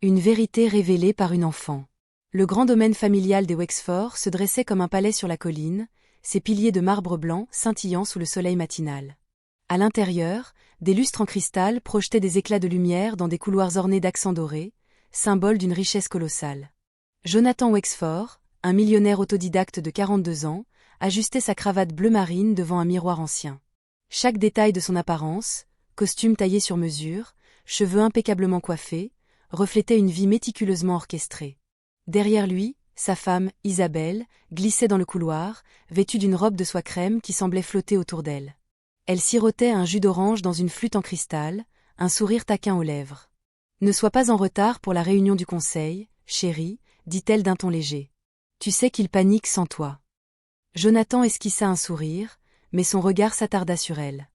Une vérité révélée par une enfant. Le grand domaine familial des Wexford se dressait comme un palais sur la colline, ses piliers de marbre blanc scintillant sous le soleil matinal. À l'intérieur, des lustres en cristal projetaient des éclats de lumière dans des couloirs ornés d'accents dorés, symbole d'une richesse colossale. Jonathan Wexford, un millionnaire autodidacte de 42 ans, ajustait sa cravate bleu marine devant un miroir ancien. Chaque détail de son apparence, costume taillé sur mesure, cheveux impeccablement coiffés, reflétait une vie méticuleusement orchestrée. Derrière lui, sa femme, Isabelle, glissait dans le couloir, vêtue d'une robe de soie crème qui semblait flotter autour d'elle. Elle sirotait un jus d'orange dans une flûte en cristal, un sourire taquin aux lèvres. « Ne sois pas en retard pour la réunion du conseil, chérie, dit-elle d'un ton léger. Tu sais qu'il panique sans toi. » Jonathan esquissa un sourire, mais son regard s'attarda sur elle.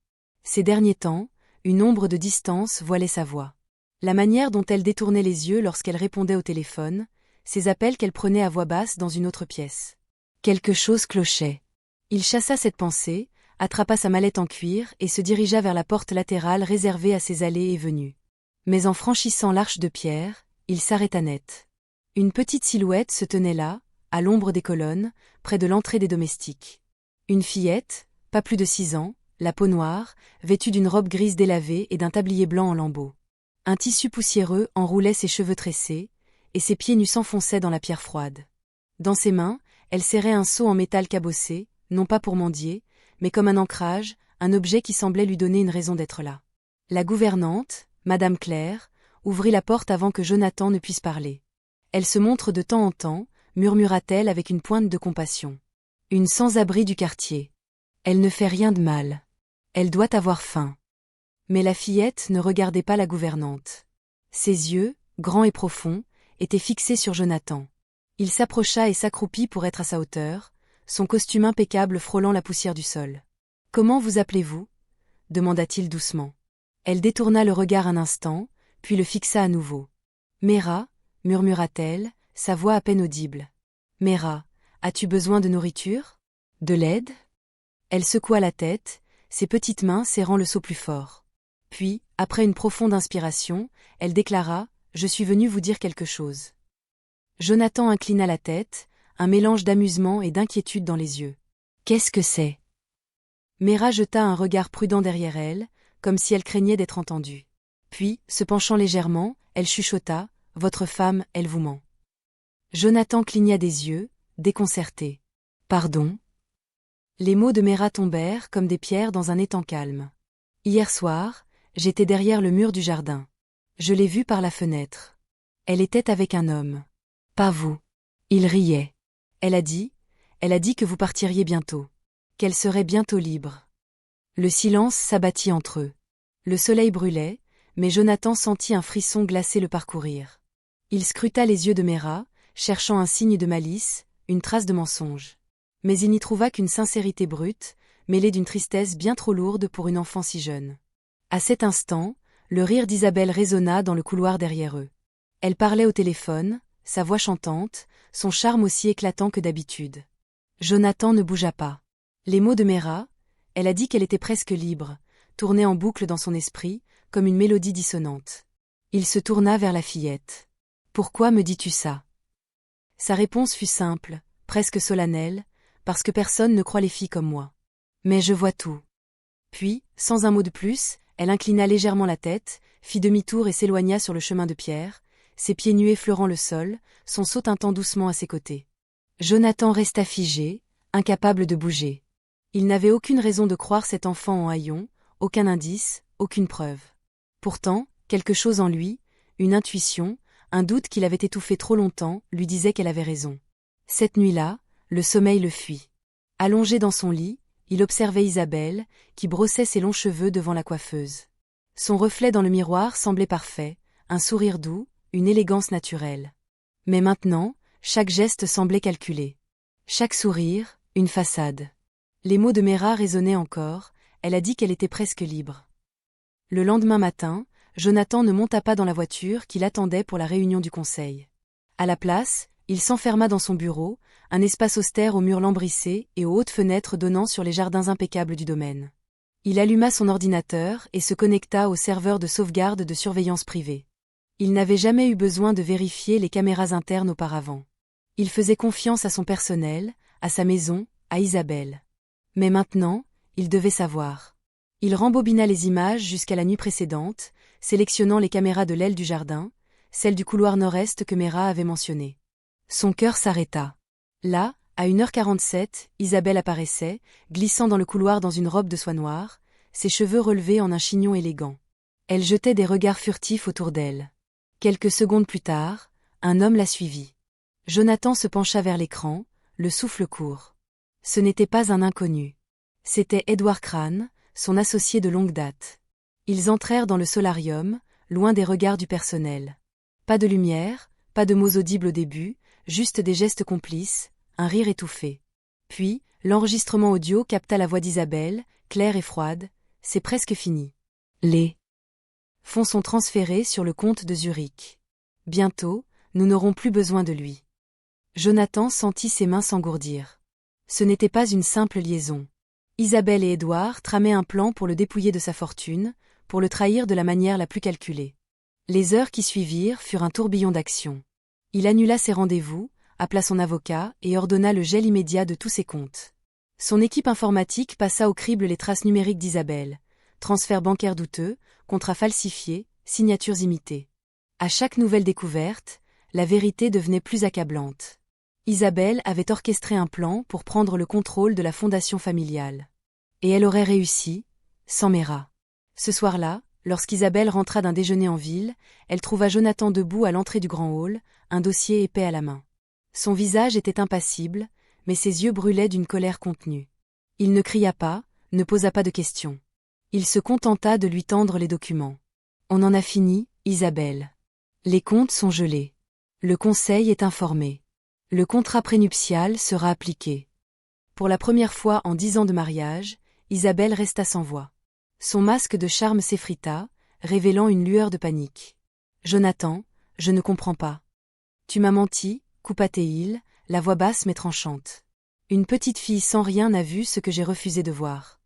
Ces derniers temps, une ombre de distance voilait sa voix. La manière dont elle détournait les yeux lorsqu'elle répondait au téléphone, ces appels qu'elle prenait à voix basse dans une autre pièce. Quelque chose clochait. Il chassa cette pensée, attrapa sa mallette en cuir et se dirigea vers la porte latérale réservée à ses allées et venues. Mais en franchissant l'arche de pierre, il s'arrêta net. Une petite silhouette se tenait là, à l'ombre des colonnes, près de l'entrée des domestiques. Une fillette, pas plus de 6 ans, la peau noire, vêtue d'une robe grise délavée et d'un tablier blanc en lambeaux. Un tissu poussiéreux enroulait ses cheveux tressés, et ses pieds nus s'enfonçaient dans la pierre froide. Dans ses mains, elle serrait un seau en métal cabossé, non pas pour mendier, mais comme un ancrage, un objet qui semblait lui donner une raison d'être là. La gouvernante, Madame Claire, ouvrit la porte avant que Jonathan ne puisse parler. Elle se montre de temps en temps, murmura-t-elle avec une pointe de compassion. Une sans-abri du quartier. Elle ne fait rien de mal. Elle doit avoir faim. Mais la fillette ne regardait pas la gouvernante. Ses yeux, grands et profonds, étaient fixés sur Jonathan. Il s'approcha et s'accroupit pour être à sa hauteur, son costume impeccable frôlant la poussière du sol. « Comment vous appelez-vous » demanda-t-il doucement. Elle détourna le regard un instant, puis le fixa à nouveau. « Mera » murmura-t-elle, sa voix à peine audible. « Mera, as-tu besoin de nourriture ? De l'aide » Elle secoua la tête, ses petites mains serrant le seau plus fort. Puis, après une profonde inspiration, elle déclara « Je suis venue vous dire quelque chose. » Jonathan inclina la tête, un mélange d'amusement et d'inquiétude dans les yeux. « Qu'est-ce que c'est » Mera jeta un regard prudent derrière elle, comme si elle craignait d'être entendue. Puis, se penchant légèrement, elle chuchota « Votre femme, elle vous ment. » Jonathan cligna des yeux, déconcerté. « Pardon ?» Les mots de Mera tombèrent comme des pierres dans un étang calme. « Hier soir, j'étais derrière le mur du jardin. Je l'ai vue par la fenêtre. Elle était avec un homme. Pas vous. Il riait. Elle a dit que vous partiriez bientôt. Qu'elle serait bientôt libre. » Le silence s'abattit entre eux. Le soleil brûlait, mais Jonathan sentit un frisson glacé le parcourir. Il scruta les yeux de Mera, cherchant un signe de malice, une trace de mensonge. Mais il n'y trouva qu'une sincérité brute, mêlée d'une tristesse bien trop lourde pour une enfant si jeune. À cet instant, le rire d'Isabelle résonna dans le couloir derrière eux. Elle parlait au téléphone, sa voix chantante, son charme aussi éclatant que d'habitude. Jonathan ne bougea pas. Les mots de Mera, elle a dit qu'elle était presque libre, tournaient en boucle dans son esprit, comme une mélodie dissonante. Il se tourna vers la fillette. « Pourquoi me dis-tu ça » Sa réponse fut simple, presque solennelle, parce que personne ne croit les filles comme moi. Mais je vois tout. Puis, sans un mot de plus, elle inclina légèrement la tête, fit demi-tour et s'éloigna sur le chemin de pierre, ses pieds nus effleurant le sol, son seau tintant doucement à ses côtés. Jonathan resta figé, incapable de bouger. Il n'avait aucune raison de croire cet enfant en haillons, aucun indice, aucune preuve. Pourtant, quelque chose en lui, une intuition, un doute qu'il avait étouffé trop longtemps, lui disait qu'elle avait raison. Cette nuit-là, le sommeil le fuit. Allongé dans son lit, il observait Isabelle, qui brossait ses longs cheveux devant la coiffeuse. Son reflet dans le miroir semblait parfait, un sourire doux, une élégance naturelle. Mais maintenant, chaque geste semblait calculé. Chaque sourire, une façade. Les mots de Mera résonnaient encore, elle a dit qu'elle était presque libre. Le lendemain matin, Jonathan ne monta pas dans la voiture qui l'attendait pour la réunion du conseil. À la place, il s'enferma dans son bureau, un espace austère aux murs lambrissés et aux hautes fenêtres donnant sur les jardins impeccables du domaine. Il alluma son ordinateur et se connecta au serveur de sauvegarde de surveillance privée. Il n'avait jamais eu besoin de vérifier les caméras internes auparavant. Il faisait confiance à son personnel, à sa maison, à Isabelle. Mais maintenant, il devait savoir. Il rembobina les images jusqu'à la nuit précédente, sélectionnant les caméras de l'aile du jardin, celle du couloir nord-est que Mera avait mentionné. Son cœur s'arrêta. Là, à 1h47, Isabelle apparaissait, glissant dans le couloir dans une robe de soie noire, ses cheveux relevés en un chignon élégant. Elle jetait des regards furtifs autour d'elle. Quelques secondes plus tard, un homme la suivit. Jonathan se pencha vers l'écran, le souffle court. Ce n'était pas un inconnu. C'était Edward Crane, son associé de longue date. Ils entrèrent dans le solarium, loin des regards du personnel. Pas de lumière, pas de mots audibles au début, juste des gestes complices, un rire étouffé. Puis, l'enregistrement audio capta la voix d'Isabelle, claire et froide. C'est presque fini. Les fonds sont transférés sur le compte de Zurich. Bientôt, nous n'aurons plus besoin de lui. Jonathan sentit ses mains s'engourdir. Ce n'était pas une simple liaison. Isabelle et Édouard tramaient un plan pour le dépouiller de sa fortune, pour le trahir de la manière la plus calculée. Les heures qui suivirent furent un tourbillon d'actions. Il annula ses rendez-vous, appela son avocat et ordonna le gel immédiat de tous ses comptes. Son équipe informatique passa au crible les traces numériques d'Isabelle. Transferts bancaires douteux, contrats falsifiés, signatures imitées. À chaque nouvelle découverte, la vérité devenait plus accablante. Isabelle avait orchestré un plan pour prendre le contrôle de la fondation familiale. Et elle aurait réussi, sans Mera. Ce soir-là, lorsqu'Isabelle rentra d'un déjeuner en ville, elle trouva Jonathan debout à l'entrée du grand hall, un dossier épais à la main. Son visage était impassible, mais ses yeux brûlaient d'une colère contenue. Il ne cria pas, ne posa pas de questions. Il se contenta de lui tendre les documents. On en a fini, Isabelle. Les comptes sont gelés. Le conseil est informé. Le contrat prénuptial sera appliqué. Pour la première fois en 10 ans de mariage, Isabelle resta sans voix. Son masque de charme s'effrita, révélant une lueur de panique. Jonathan, je ne comprends pas. Tu m'as menti, coupa-t-il, la voix basse mais tranchante. Une petite fille sans rien n'a vu ce que j'ai refusé de voir.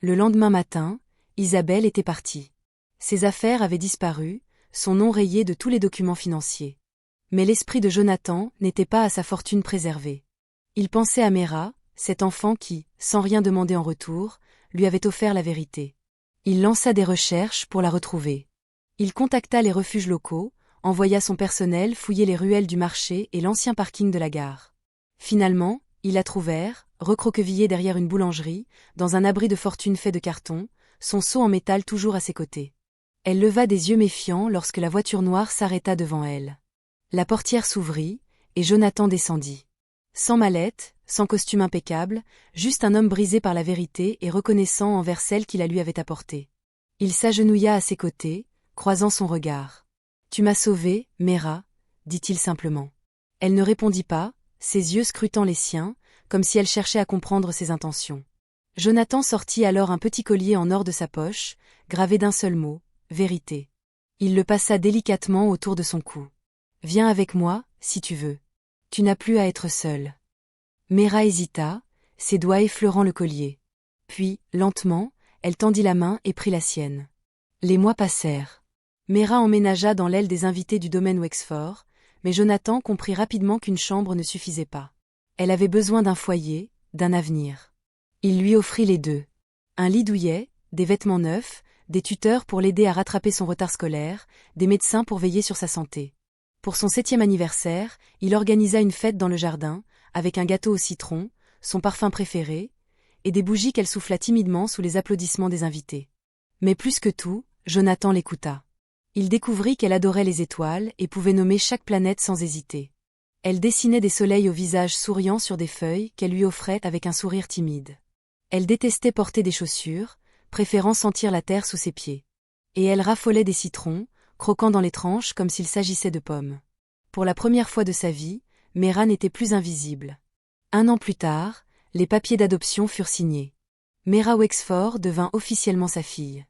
Le lendemain matin, Isabelle était partie. Ses affaires avaient disparu, son nom rayé de tous les documents financiers. Mais l'esprit de Jonathan n'était pas à sa fortune préservée. Il pensait à Mera, cet enfant qui, sans rien demander en retour, lui avait offert la vérité. Il lança des recherches pour la retrouver. Il contacta les refuges locaux, envoya son personnel fouiller les ruelles du marché et l'ancien parking de la gare. Finalement, ils la trouvèrent, recroquevillée derrière une boulangerie, dans un abri de fortune fait de carton, son seau en métal toujours à ses côtés. Elle leva des yeux méfiants lorsque la voiture noire s'arrêta devant elle. La portière s'ouvrit, et Jonathan descendit. Sans mallette, sans costume impeccable, juste un homme brisé par la vérité et reconnaissant envers celle qui la lui avait apportée. Il s'agenouilla à ses côtés, croisant son regard. « Tu m'as sauvée, Mera », dit-il simplement. Elle ne répondit pas, ses yeux scrutant les siens, comme si elle cherchait à comprendre ses intentions. Jonathan sortit alors un petit collier en or de sa poche, gravé d'un seul mot, « vérité ». Il le passa délicatement autour de son cou. « Viens avec moi, si tu veux. Tu n'as plus à être seule. » Mera hésita, ses doigts effleurant le collier. Puis, lentement, elle tendit la main et prit la sienne. Les mois passèrent. Mera emménagea dans l'aile des invités du domaine Wexford, mais Jonathan comprit rapidement qu'une chambre ne suffisait pas. Elle avait besoin d'un foyer, d'un avenir. Il lui offrit les deux. Un lit douillet, des vêtements neufs, des tuteurs pour l'aider à rattraper son retard scolaire, des médecins pour veiller sur sa santé. Pour son 7e anniversaire, il organisa une fête dans le jardin, avec un gâteau au citron, son parfum préféré, et des bougies qu'elle souffla timidement sous les applaudissements des invités. Mais plus que tout, Jonathan l'écouta. Il découvrit qu'elle adorait les étoiles et pouvait nommer chaque planète sans hésiter. Elle dessinait des soleils au visage souriant sur des feuilles qu'elle lui offrait avec un sourire timide. Elle détestait porter des chaussures, préférant sentir la terre sous ses pieds. Et elle raffolait des citrons, croquant dans les tranches comme s'il s'agissait de pommes. Pour la première fois de sa vie, Mera n'était plus invisible. 1 an plus tard, les papiers d'adoption furent signés. Mera Wexford devint officiellement sa fille.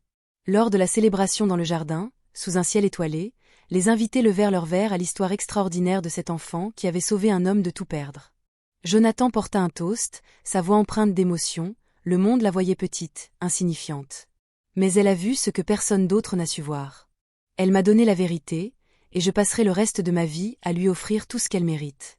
Lors de la célébration dans le jardin, sous un ciel étoilé, les invités levèrent leurs verres à l'histoire extraordinaire de cet enfant qui avait sauvé un homme de tout perdre. Jonathan porta un toast, sa voix empreinte d'émotion, le monde la voyait petite, insignifiante. Mais elle a vu ce que personne d'autre n'a su voir. Elle m'a donné la vérité, et je passerai le reste de ma vie à lui offrir tout ce qu'elle mérite.